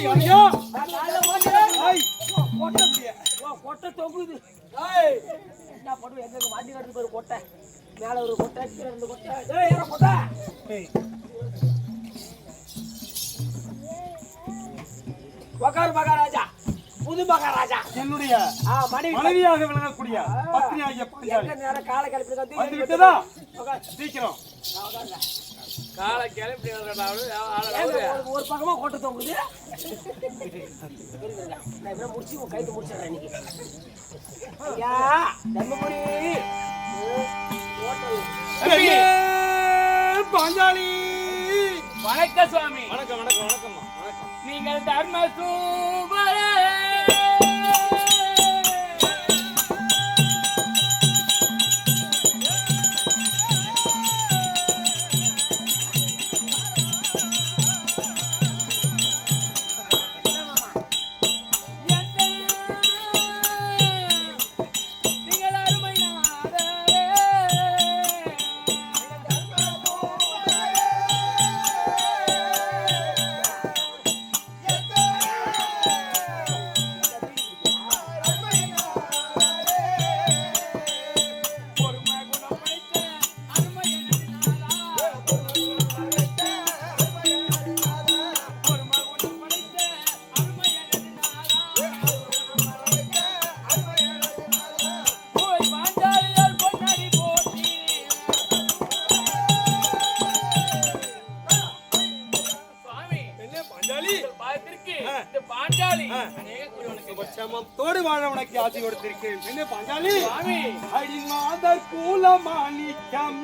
ஐயா கொட்டை தொகுது என்ன பண்ணுவோம் எங்க மாட்டி கட்டுக்கு ஒரு கொட்டை மேல ஒரு கொட்டை ரெண்டு கொட்டை கொட்டை உக்காரு மகாராஜா புது மகாராஜா என்னுடைய மனைவியாக விளங்கக்கூடிய பத்னி ஆகிய பாஞ்சாலி நேரம் காலை கிளப்பி வந்து விட்டதா சீக்கிரம் காலை கிளப்பி ஒரு பக்கமா கொட்டை தொங்குது முடிச்சு கைத்து முடிச்சிடறேன் இன்னைக்கு ஐயா தர்மபுரி பாஞ்சாலி வணக்கம் சுவாமி. வணக்கம் வணக்கம் வணக்கம் வணக்கம். நீங்கள் தர்ம சூபரே தோடு வாழ உனக்கு ஆட்சி கொடுத்திருக்கிறேன். என்ன பாஞ்சாலி அடிமாதர் கூலமாணிக்கம்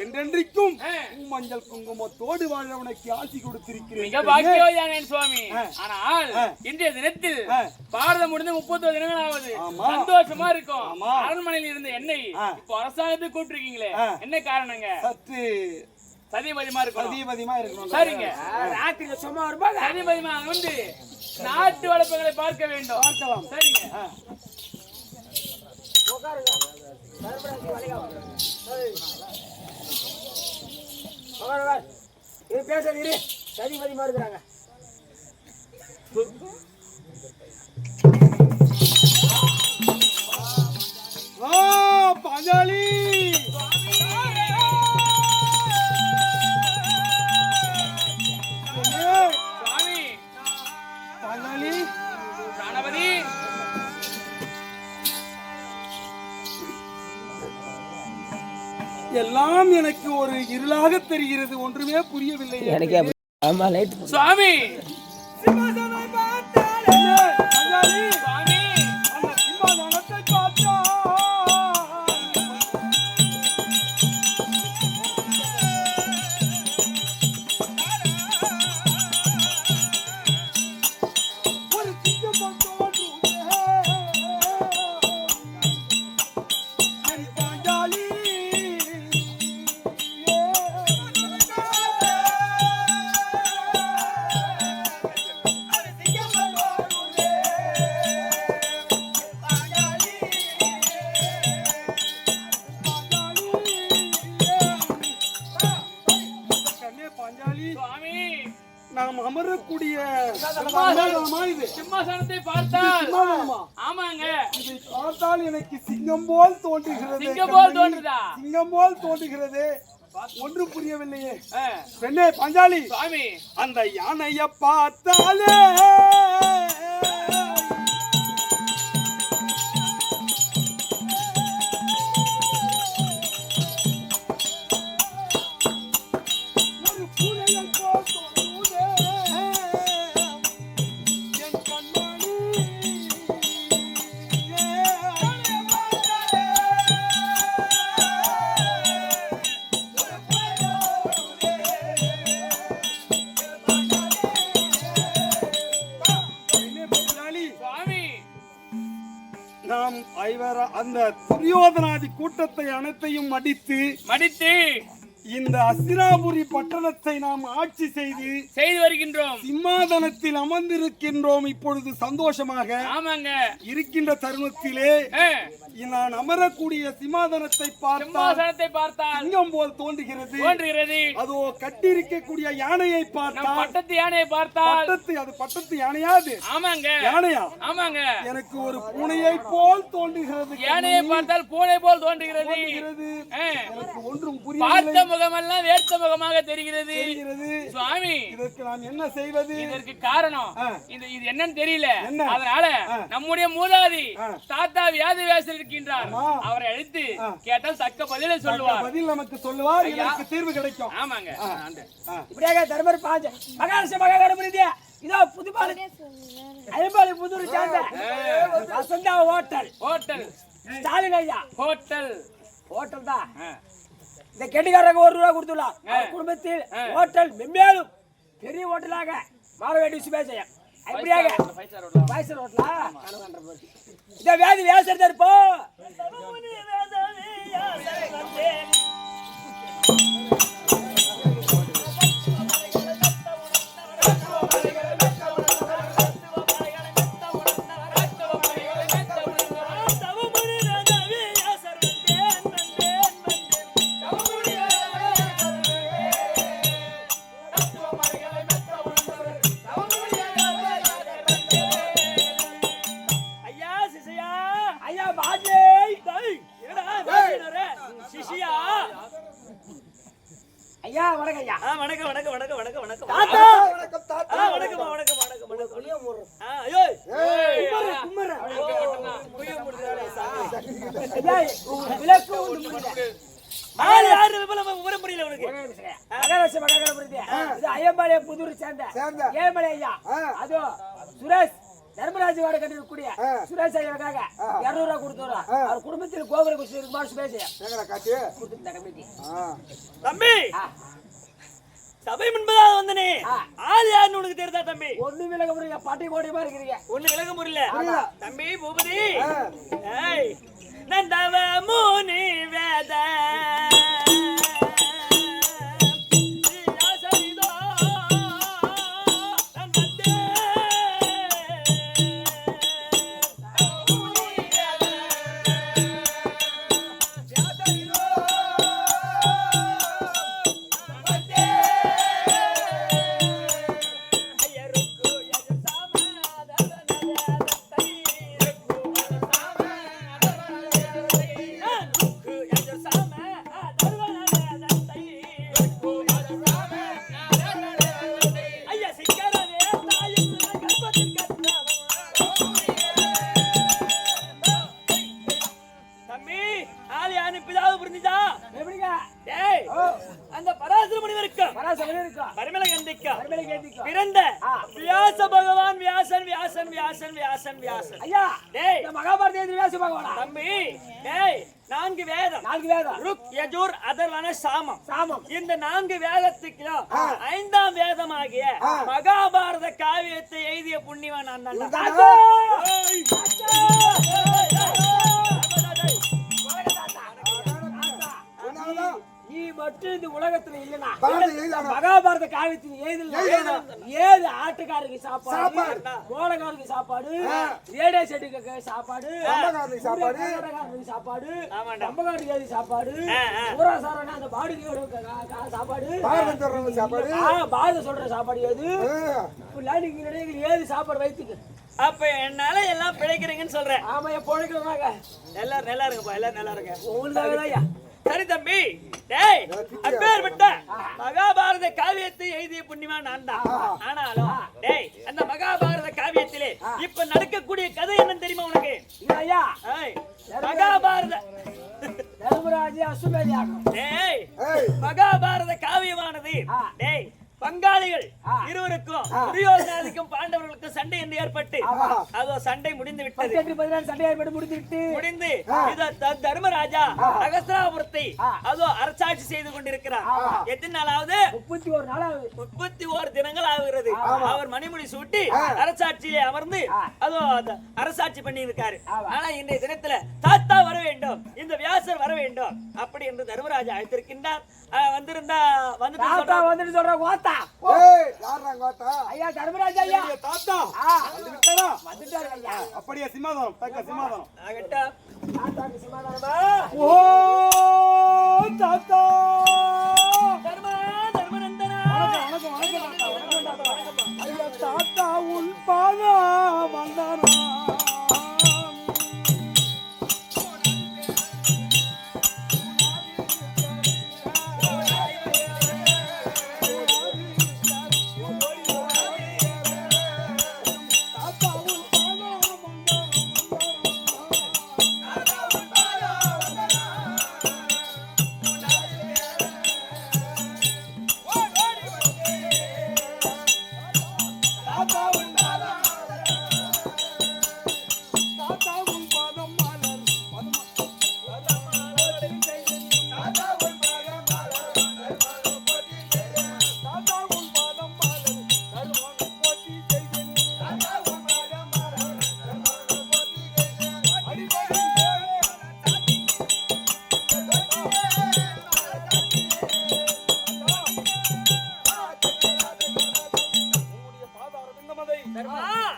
என்றென்றைக்கும் மஞ்சள் குங்குமத்தோடு வாழ உனக்கு ஆசி கொடுத்திருக்கிறேன். மிக பாக்கியவான் சுவாமி. ஆனால் இன்றைய தினத்தில் பாரதம் முடிந்து 30 தினங்கள் ஆவது. சந்தோஷமா இருக்கும். அரண்மனையில் இருந்த எண்ணெய் இப்போ அரசாங்கத்துக்கு கூப்பிட்டுருக்கீங்களே, என்ன காரணங்க? சற்று சதிபதிமா இருக்கும். சதிபதிமா இருக்கணும். சரிங்க. நாட்டுல சும்மா இருப்பாங்க. சதிபதிமா வந்து நாட்டு வளர்ப்புகளை பார்க்க வேண்டும். பார்க்கலாம். சரிங்க. பேசுறது சதிபதிமா இருக்கிறாங்க. பாஞ்சாலி பாஞ்சாலி பிராணபதி எல்லாம் எனக்கு ஒரு இருளாக தெரிகிறது. ஒன்றுமே புரியவில்லை எனக்கு. சுவாமி நாம் அமரக்கூடிய சிம்மாசனத்தை பார்த்தால் ஆமாங்க, இதை பார்த்தால் எனக்கு சிங்கம் போல் தோன்றுகிறது. சிங்கம் போல் தோன்றுகிறது. ஒன்றும் புரியவில்லையே. பெண்ணே பாஞ்சாலி, சுவாமி அந்த யானைய பார்த்தாலே ஒரு பூனையை அந்த துரியோதனாதி கூட்டத்தை அனைத்தையும் மடித்து இந்த அஸ்தினாபுரி பட்டணத்தை நாம் ஆட்சி செய்து வருகின்றோம். சிம்மாதனத்தில் அமர்ந்திருக்கின்றோம். இப்பொழுது சந்தோஷமாக இருக்கின்ற தருணத்திலே நான் அமரக்கூடிய சிம்மாதனத்தை பார்த்தால் சிங்கம் போல் தோன்றுகிறது. அதோ கட்டி இருக்கக்கூடிய யானையை பார்த்தால் பட்டத்து யானையாது யானையா எனக்கு ஒரு பூனையை போல் தோன்றுகிறது. யானையை பார்த்தால் பூனை போல் தோன்றுகிறது. எனக்கு ஒன்றும் புரியவில்லை. முகமெல்லாம் வேர்த்த முகமாக தெரிகிறது. சுவாமி, இதற்கு நாம் என்ன செய்வது? இதற்கு காரணம் இது என்னன்னு தெரியல. அதனால நம்முடைய மூதாதி தாத்தா வியாதிவேசர் இருக்கின்றார். அவரை அழைத்து கேட்டால் தக்க பதிலை சொல்லுவார். பதில் நமக்கு சொல்லுவார். எனக்கு தீர்வு கிடைக்கும். ஆமாங்க. இப்படியாக தர்மர் பாஞ்ச மகாராஷ்டிர மகாகணபதி இதோ புதுப்பாடு ஐம்பாளி புதூர் சேர்ந்த வசந்தா ஹோட்டல் ஸ்டாலின் ஐயா ஹோட்டல் தான். இந்த கெட்டிக்காரங்க ₹1 கொடுத்துடலாம். குடும்பத்தில் ஹோட்டல் மென்மேலும் பெரிய ஹோட்டலாக மாற வேண்டிய விஷயம் செய்ய இப்படியாக பைசர் ஹோட்டலா இந்த வேதி வேசர் இருப்போ ஐயா வணக்கம் ஐயா. வணக்கம் வணக்கம் வணக்கம் வணக்கம் வணக்கம் தாத்தா வணக்கம் தாத்தா வணக்கம் வணக்கம் வணக்கம் வணக்கம் குளிய மூடுற ஐயோ கும்மற குளிய மூடுறானே சாமி ஐயா விளக்கு உண்டு ஆளு யாரு விபலமா உர முடியல உனக்கு மகாராஷ்டிர மகாகணபதி இது ஐயம்பாளைய புதூர் சேர்ந்த ஏமலை ஐயா அதோ சுரேஷ் தர்மராஜ் வாட கட்டிருக்கூடிய சுரேஷ் ஐயாவுக்காக ₹200 கொடுத்துறோம். அவர் குடும்பத்தில் கோகுல குஷி மாசு பேசியா தம்பி சபை முன்பதாக வந்தனே ஆள் யாருன்னு உனக்கு தெரியுதா தம்பி? ஒண்ணு விலக முடியல பாட்டி கோடியமா இருக்கிறீங்க. ஒண்ணு விலக முடியல தம்பி பூபதி நந்தவ முனி வேத பிறந்த வியாச பகவான் வியாசன் வியாசன் வியாசன் வியாசன் வியாசன் ஐயா டேய் இந்த மகாபாரத வியாச பகவானா தம்பி டேய் 4 வேதம் ருக் யஜுர் அதர்வன சாமம் இந்த 4 வேதத்துக்கு 5ஆம் வேதமாகிய மகாபாரத காவியத்தை எழுதிய புண்ணியவான் நான் தான். நீ மட்டும் இந்த உலகத்துல இல்லனா மகாபாரத காவியத்தின் ஏது ஆட்டுக்காரருக்கு சாப்பாடு கோலகாரருக்கு சாப்பாடு ரேடியோ செட்டுக்கு சாப்பாடு சாப்பாடு கம்பகாரருக்கு சாப்பாடு ஊராசாரனா அந்த பாடிக்கு சாப்பாடு பாரத சொல்ற சாப்பாடு ஏது ஏது சாப்பாடு வைத்துக்கு அப்ப என்னால எல்லாம் பிழைக்கிறீங்கன்னு சொல்றேன். ஆமா பிழைக்கிறாங்க எல்லாரும் நல்லா இருங்கப்பா எல்லாரும் நல்லா இருங்க உங்களுக்கு சரி தம்பி டேய் அப்பேர்பட்ட மகாபாரத காவியத்தை எழுதிய புண்ணியவான் நான் தான். ஆனாலும் டேய் அந்த மகாபாரத காவியத்திலே இப்ப நடக்கக்கூடிய கதை என்னன்னு தெரியுமா உனக்கு? ஐயா மகாபாரத தர்மராஜ அசுமேதியாகும் டேய் மகாபாரத காவியமானது டேய் பங்காளிகள் இருவருக்கும் துரியோதனாதிக்கும் பாண்டவர்களுக்கும் சண்டை என்று ஏற்பட்டு அதோ சண்டை முடிந்து விட்டது. 18 சண்டை ஏற்பட்டு முடிந்து இதோ தர்மராஜா அகஸ்திராபுரத்தை அதோ அரசாட்சி செய்து கொண்டிருக்கிறார். எத்தனை நாளாவது? 31 நாளாவது. 31 தினங்கள் ஆகிறது. அவர் மணிமுடி சூட்டி அரசாட்சியிலே அமர்ந்து அதோ அரசாட்சி பண்ணி இருக்காரு. ஆனா இன்றைய தினத்துல தாத்தா வர வேண்டும், இந்த வியாசர் வர வேண்டும் அப்படி என்று தர்மராஜா அழைத்திருக்கின்றார். வந்திருந்தா வந்துட்டு சொல்ற கோத்தா. ஏய் யாரா கோத்தா? ஐயா தர்மராஜா ஐயா. தாத்தா வந்துட்டாரா? வந்துட்டாரு ஐயா. அப்படியே சிம்மாதனம் தக்க சிம்மாதனம். ஆகட்டா தாத்தாக்கு சமாதானமா? ஓ தாத்தா தர்மநந்தனா வணக்கம் தாத்தா. ஐயா தாத்தா உன் பாதா வந்தானா?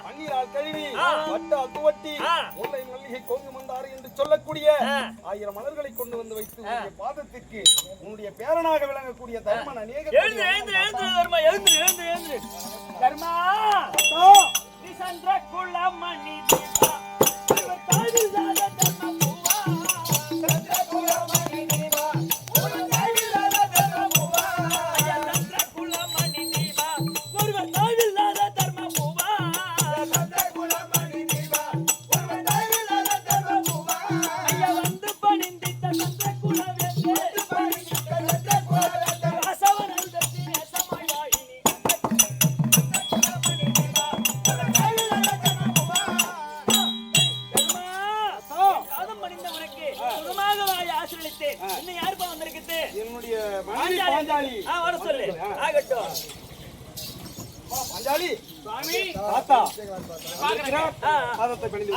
பன்னீரால் கழுவி வட்டால் துவட்டி முல்லை மல்லிகை கொங்கு மந்தாறு என்று சொல்லக்கூடிய 1000 மலர்களை கொண்டு வந்து வைத்து உன்னுடைய பாதத்திற்கு உன்னுடைய பேரனாக விளங்கக்கூடிய தர்மன் அநேக தர்மா நிசந்திர குலமணி என்னுடைய மனைவி பாஞ்சாலி. வர சொல்லு. ஆகட்டும் பாஞ்சாலி சுவாமி தாத்தா பாதத்தை பணிந்து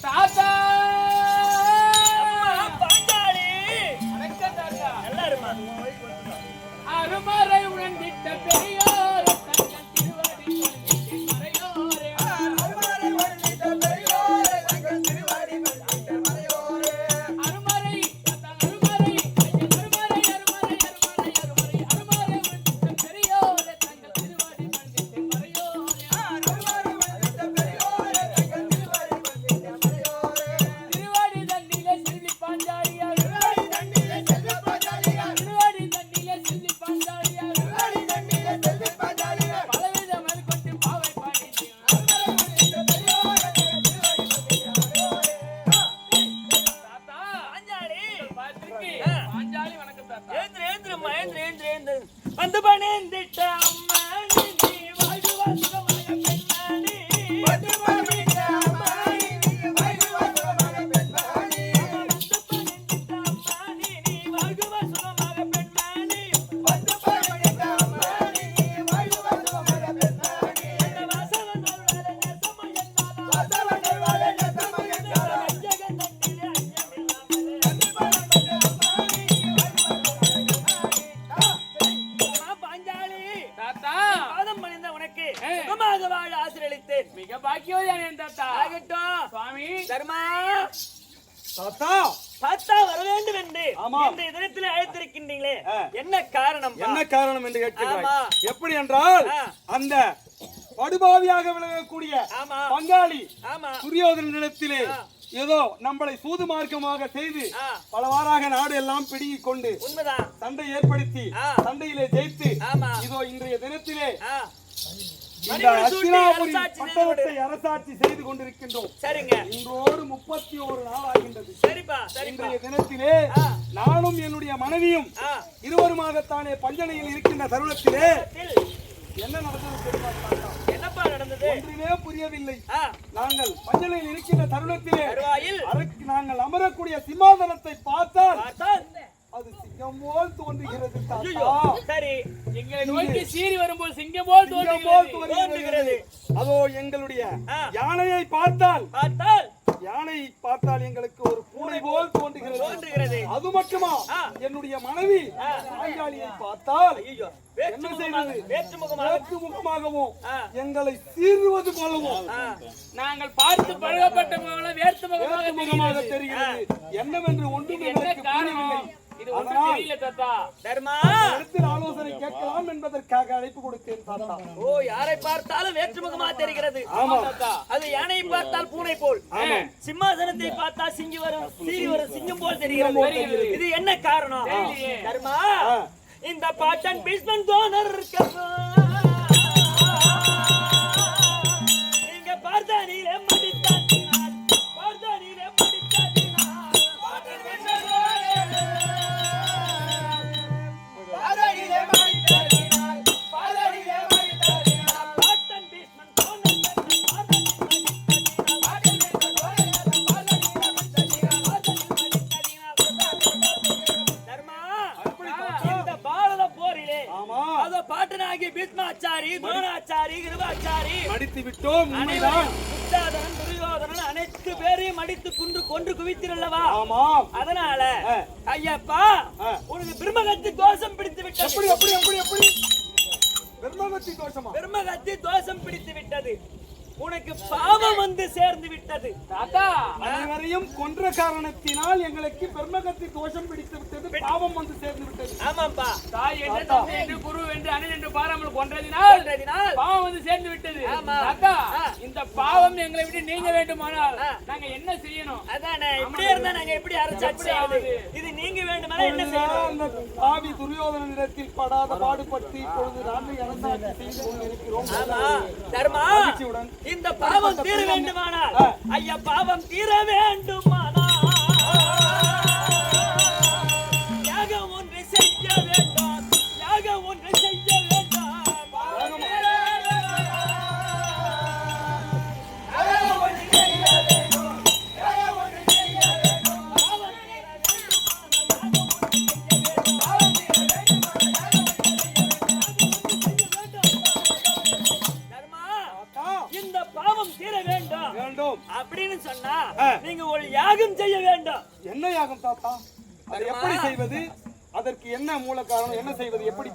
தாத்தா பாஞ்சாலி வணக்கம் தாத்தா. நல்லா இருமா. அருமறை உணர்ந்திட்ட பெரியோர் தங்கள் திருவடி பணிந்திட்ட மறையோரே. அருமறை உணர்ந்திட்ட பெரியோர் தங்கள் திருவடி பணிந்திட்ட மறையோரே. அருமறை அருமறை அருமறை அருமறை அருமறை அருமறை அருமறை உணர்ந்திட்ட பெரியோர் தங்கள் திருவடி பணிந்திட்ட மறையோரே. அருமறை உணர்ந்திட்ட பெரியோர் தங்கள் திருவடி பணிந்திட்ட மறையோரே. திருவடி தன்னிலே செல்வி பாஞ்சாலியார். திருவடி தன்னிலே செல்வி பாஞ்சாலியார். திருவடி தன்னிலே செல்வி பாஞ்சாலியார். திருவடி தன்னிலே செல்வி பாஞ்சாலியார். பலவித மறுகொண்டு பாவை பாடினீர். அருமறை உணர்ந்திட்ட பெரியோர் தங்கள் திருவடி பணிந்திட்ட மறையோரே. தாத்தா பாஞ்சாலி பாத்திருக்கி பாஞ்சாலி வணக்கம் தாத்தா. ஏந்திரு வந்து பணிந்திட்ட அம்மானி நீ வாழ்வா சுகமாக பெண்ணானி. வந்து பணிந்திட்ட அம்மானி நீ வாழ்வா சுகமாக பெண்ணானி. வந்து பணிந்திட்ட அம்மானி நீ வாழ்வா சுகமாக பெண்ணானி. வந்து பணிந்திட்ட அம்மானி நீ வாழ்வா சுகமாக பெண்ணானி. என்ன வாசவன் வருவாரே நேசமா என்னாலும் வாசவன் வருவாரே நேசமா என்னாலும் அஞ்சகன் தன்னிலே அஞ்சமில்லாமலே. வந்து பணிந்திட்ட அம்மானி நீ வாழ்வா சுகமாக பாஞ்சாலி தாத்தா பாதம் பணிந்த உனக்கு சுகமாக வாழ ஆசீர்வதித்தேன். மிக பாக்கியவான் தாத்தா. ஆகட்டும் சுவாமி தர்மா தாத்தா தாத்தா வர வேண்டும் என்று ஆமாம். இந்த இதயத்தில் அழைத்திருக்கின்றீங்களே என்ன காரணம்? என்ன காரணம் என்று கேட்கிறாய். ஆமா. எப்படி என்றால் அந்த படுபாவியாக விளங்கக்கூடிய ஆமா பங்காளி ஆமா துரியோதனிடத்திலே ஏதோ நம்மளை சூது மார்க்கமாக செய்து பலவாறாக நாடு எல்லாம் பிடுங்கிக் கொண்டு உண்மைதான் சண்டை ஏற்படுத்தி சண்டையிலே ஜெயித்து ஆமா இதோ இன்றைய தினத்திலே இந்த அஸ்தினாபுரி பட்டணத்தை அரசாட்சி செய்து கொண்டிருக்கின்றோம். சரிங்க. இன்றோடு 31 நாள் ஆகின்றது. சரிப்பா, சரிப்பா. இன்றைய தினத்திலே நானும் என்னுடைய மனைவியும் இருவருமாகத்தானே பஞ்சனையில் இருக்கின்ற தருணத்திலே என்ன நடந்தது தெரியுமா தாத்தா? என்னப்பா நடந்தது? ஒன்றுமே புரியவில்லை. நாங்கள் பஞ்சனையில் இருக்கின்ற தருணத்திலே நாங்கள் அமரக்கூடிய சிம்மாசனத்தை பார்த்தால் அது சிங்கம் போல் தோன்றுகிறது தாத்தா. சரி, எங்களை நோக்கி சீறி வரும்போது சிங்கம் போல் தோன்றுகிறது. அதோ எங்களுடைய யானையை பார்த்தால் யானையை பார்த்தால் எங்களுக்கு ஒரு பூனை போல் தோன்றுகிறது. அது மட்டுமா, என்னுடைய மனைவி ஆயாளியை பார்த்தால் என்ன செய்வது? வேற்று முகமாகவும் எங்களை சீறுவது போலவும் நாங்கள் பார்த்து பழகப்பட்ட வேற்று முகமாக தெரிகிறது. என்னவென்று ஒன்றும் எங்களுக்கு புரியவில்லை. ஆலோசனை கேட்கலாம் என்பதற்காக அழைப்பு கொடுத்தேன் தாத்தா. ஓ, யாரை பார்த்தாலும் வேற்றுமுகமா தெரிகிறது. அது யானையை பார்த்தால் பூனை போல், சிம்மாசனத்தை பார்த்தால் சிங்கம் போல் தெரிகிறது. இது என்ன காரணம் தர்மா? இந்த பாட்டன் பீஷ்மன் தோணர் நீங்க பார்த்தா நீரே மடித்தாட்டினார், பார்த்தா நீரே மடித்தாட்டினார். மடித்து விட்டோம். அனைத்து பேரையும் மடித்து கொன்று குவித்திரல்லவா? ஆமாம். அதனால ஐயப்பா உனக்கு பிரம்மகத்தி தோஷம் பிடித்து விட்டது. எப்படி பிரம்மகத்தி தோஷமா? பிரம்மகத்தி தோஷம் பிடித்து விட்டது. உனக்கு பாவம் வந்து சேர்ந்து விட்டது தாத்தா. அனைவரையும் கொன்ற காரணத்தினால் எங்களுக்கு பிரம்மகத்தி தோஷம் பிடித்து விட்டது, பாவம் வந்து சேர்ந்து விட்டது. ஆமாப்பா. தாய் என்று தந்தை என்று குரு என்று அண்ணன் என்று பாராமல் கொன்றதினால் பாவம் வந்து சேர்ந்து விட்டது. தாத்தா, இந்த பாவம் எங்களை விட்டு நீங்க வேண்டுமானால் நாங்க என்ன செய்யணும்? அதானே, இப்படியே இருந்தா நாங்க எப்படி அரசாட்சி செய்வது? இது நீங்க வேண்டுமானால் என்ன செய்யணும்? அந்த பாவி துரியோதனனிடத்தில் படாத பாடுபட்டு இப்பொழுது நாங்கள் அரசாட்சி செய்து கொண்டிருக்கிறோம். தர்மா, இந்த பாவம் தீர வேண்டுமானால் ஐயா, பாவம் தீர வேண்டுமானால் யாகம் ஒன்று செய்ய வேண்டும், யாகம் ஒன்று செய்ய வேண்டும். இந்த பாவம் தீர வேண்டும் அப்படின்னு சொன்னா நீங்க ஒரு யாகம் செய்ய வேண்டும். என்ன யாகம் தாத்தா? அதை எப்படி செய்வது? அதற்கு என்ன மூல காரணம்? என்ன செய்வது? எப்படி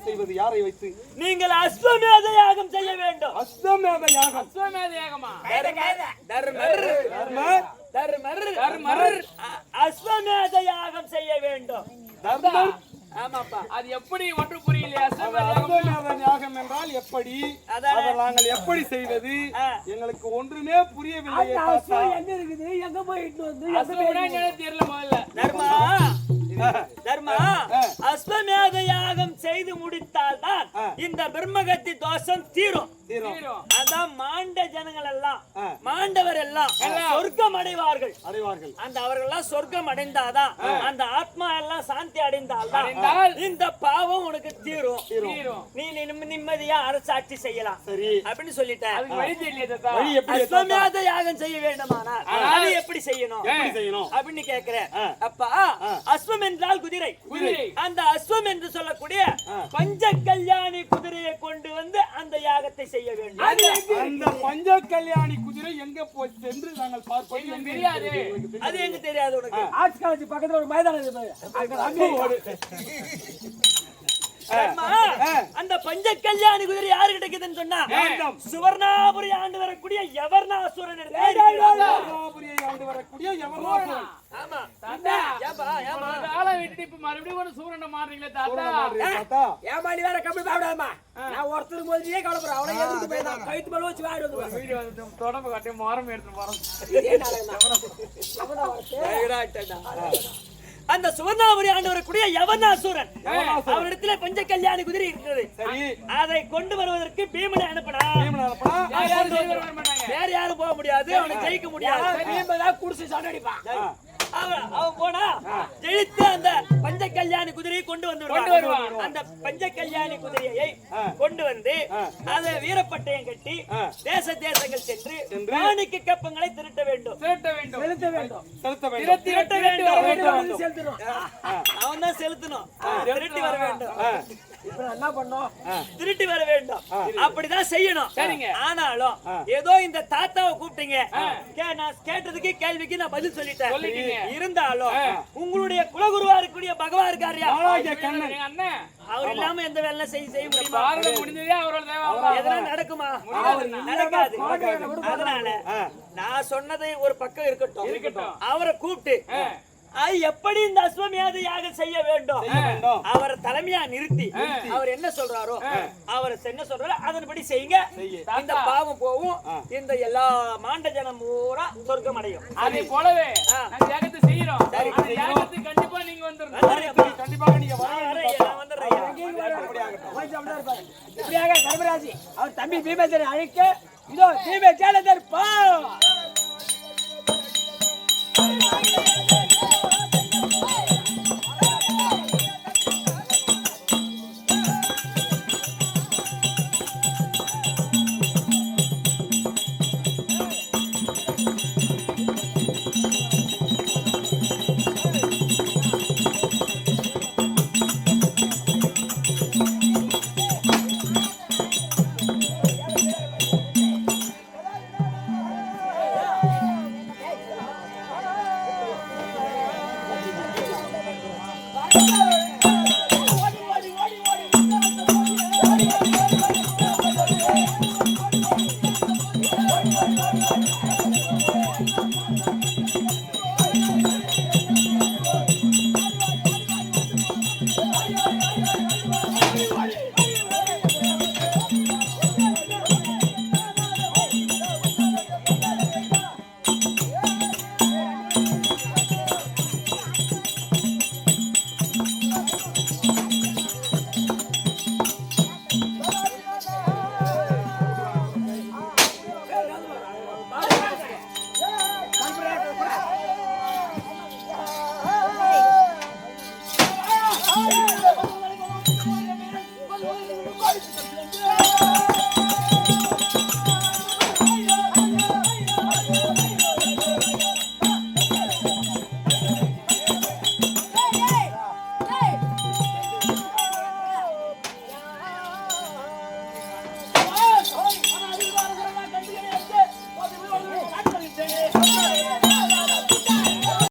செய்வது? யாரை வைத்து? நீங்கள் அஸ்வமேத யாகம் செய்ய வேண்டும். அஸ்வமேத யாகம்? அஸ்வமேத யாகமா? தர்மர் அஸ்வமேத யாகம் செய்ய வேண்டும். தர்மர்? ஆமாப்பா. அது எப்படி ஒன்று புரியலையா? அஸ்வமேத யாகம் என்றால் எப்படி? அதை நாங்கள் எப்படி செய்வது? எங்களுக்கு ஒன்றுமே புரியவில்லை. எங்க இருக்குது, எங்க போயிட்டு வந்து தெரியல. முதல்ல தர்மா, அஸ்வமேத யாகம் செய்து முடித்தால் தான் இந்த பிரம்மகத்தி தோஷம் தீரும். அதான் மாண்ட ஜனங்கள் எல்லாம், மாண்டவர் எல்லாம் சொர்க்கம் அடைவார்கள். அந்த அவர்கள் எல்லாம் சொர்க்கம் அடைந்தாதான், அந்த ஆத்மா எல்லாம் சாந்தி அடைந்தால் இந்த பாவம் உனக்கு தீரும். நீ நிம்மதியா அரசாட்சி செய்யலாம். சரி அப்படின்னு சொல்லிட்டேன். அஸ்வமேத யாகம் செய்ய வேண்டுமானால் அது எப்படி செய்யணும் அப்படின்னு கேக்குறேன். அப்பா, அஸ்வம் என்றால் குதிரை. அந்த அஸ்வம் என்று சொல்லக்கூடிய பஞ்ச கல்யாணி குதிரையை கொண்டு வந்து அந்த யாகத்தை செய்ய வேண்டும். அந்த பஞ்ச கல்யாணி குதிரை எங்க போய் சென்று நாங்கள் பார்ப்போம். தெரியாது. அது எங்க தெரியாது உனக்கு? ஆர்ட்ஸ் காலேஜ் பக்கத்துல ஒரு மைதானம் இருக்கு. அந்த பஞ்ச கல்யாணி குதிரை யாரு கிடைக்குதுன்னு சொன்னா சுவர்ணாபுரி ஆண்டு வரக்கூடிய யவர்ணாசுரன். ஆண்டு வரக்கூடிய யவர்ணாசுரன். ஆமா. மறுபடியும் ஒரு சூரனை மாறுறீங்களே தாத்தா. ஏமாளி வேற கம்பி பாடாமா? நான் ஒருத்தருக்கு போதியே கவலைப்படுறேன். அவனை எதிர்த்து போய் நான் கழுத்து மேல வச்சு வாடி வந்து தொடர்பு காட்டி மரம் எடுத்து மரம். அந்த சுவர்ணாபுரி ஆண்டு வரக்கூடிய யவனாசூரன் அவரிடத்துல பஞ்ச கல்யாணி குதிரை இருக்கிறது. சரி, அதை கொண்டு வருவதற்கு பீமனை அனுப்பினா வேற யாரும் போக முடியாது, அவனை ஜெயிக்க முடியாது. பீமதான் குடிச்சு சண்டை அடிப்பான். அவன் போனா ஜெயித்து அந்த பஞ்ச கல்யாணி குதிரையை கொண்டு வருவான். அந்த பஞ்ச கல்யாணி குதிரையை கொண்டு வந்து அதை வீரப்பட்டயம் கட்டி தேச தேசங்கள் சென்று ராணிக்கு கப்பங்களை திரட்ட வேண்டும். அவன் தான் செலுத்தணும், திரட்டி வர வேண்டும். என்ன பண்ணோம், திருட்டி வர வேண்டும். அப்படிதான் செய்யணும். ஆனாலும் ஏதோ இந்த தாத்தாவை கூப்பிட்டீங்க, நான் கேட்டதுக்கு கேள்விக்கு நான் பதில் சொல்லிட்டேன். இருந்தாலும் உங்களுடைய குலகுருவா இருக்கக்கூடிய பகவா இருக்காரியா, அவர் இல்லாம எந்த வேலை செய்ய முடியுமா? எதனா நடக்குமா? நடக்காது. அதனால நான் சொன்னதை ஒரு பக்கம் இருக்கட்டும், அவரை கூப்பிட்டு எப்படி இந்த அஸ்வமேத யாகம் செய்ய வேண்டும் அவரை தலைமையா நிறுத்தி அவர் என்ன சொல்றாரோ அவர் என்ன சொல்றாரோ அதன்படி செய்யுங்க. இந்த பாவம் போகும், இந்த எல்லா மாண்ட ஜனம் பூரா சொர்க்கம் அடையும். அதே போலவே யாகத்தை செய்யறோம். கண்டிப்பா நீங்க வந்துடணும். கண்டிப்பாக நீங்க தர்மராஜி அவர் தம்பி பீமேஸ்வரை அழைக்க இதோ தீபே சேலந்தர் பா ஓடி